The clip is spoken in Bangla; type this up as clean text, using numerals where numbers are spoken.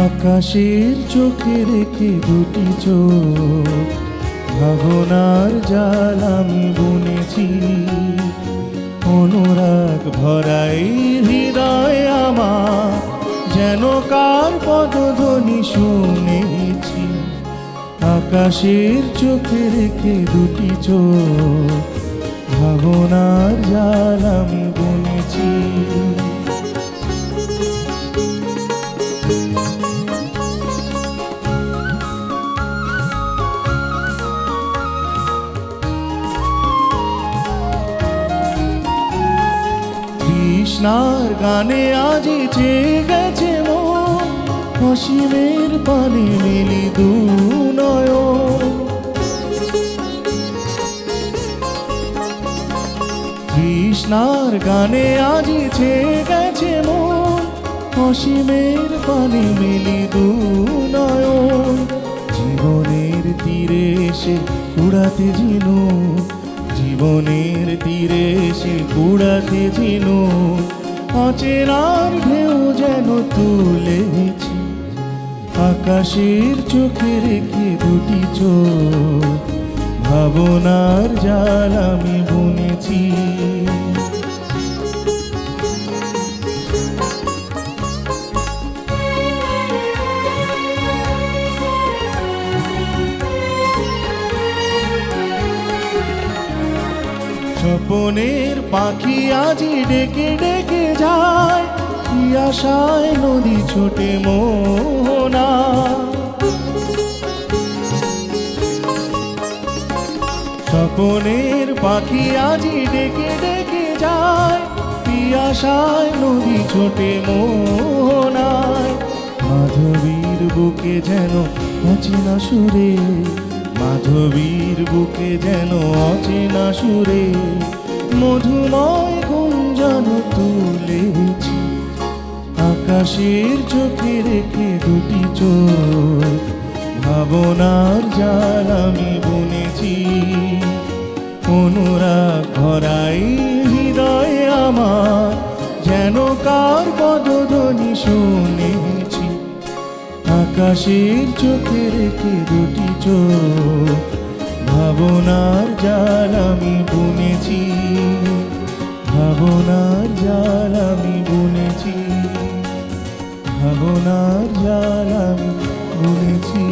আকাশের চোখে রেখে দুটি চোখ ভাবনার জাল আমি বুনেছি। অনুরাগ ভরাই হৃদয় আমার, যেন কার পদধ্বনি শুনেছি। আকাশের চোখে রেখে দুটি চোখ ভাবনার জাল আমি বুনেছি। কৃষ্ণার গানে আজি চেয়ে গেছে মন, অসীমের পানে মিলি দু নয়ন। কৃষ্ণার গানে আজি চেয়ে গেছে মন, অসীমের পানে মিলি দু নয়ন। জীবনের তীরে এসে কুড়াতে ঝিনুক, জীবনের তীরে এসে কুড়াতে ঝিনুক। অচেনার ঢেউ যেন তুলেছি, আকাশের চোখে রেখে দুটি চোখ ভাবনার জাল আমি বুনেছি। স্বপনের পাখি আজি ডেকে ডেকে যায়, কি আশায় নদী ছোটে মোহনা। স্বপনের পাখি আজি ডেকে ডেকে যায়, কি আশায় নদী ছোটে মোহনায়। মাধবীর বুকে যেন অচেনা সুরে, মাধবীর বুকে যেন অচেনা সুরে মধুময় গুঞ্জন তুলেছি। আকাশের চোখে রেখে দুটি চোখ ভাবনার জাল আমি বুনেছি। অনুরাগ ভরাই হৃদয়ে আমার, যেন কার পদধ্বনি শুনেছি। আকাশের চোখে রেখে দুটি চোখ ভাবনার জাল আমি বুনেছি। ভাবনার জাল আমি বুনেছি, ভাবনার জাল আমি বুনেছি।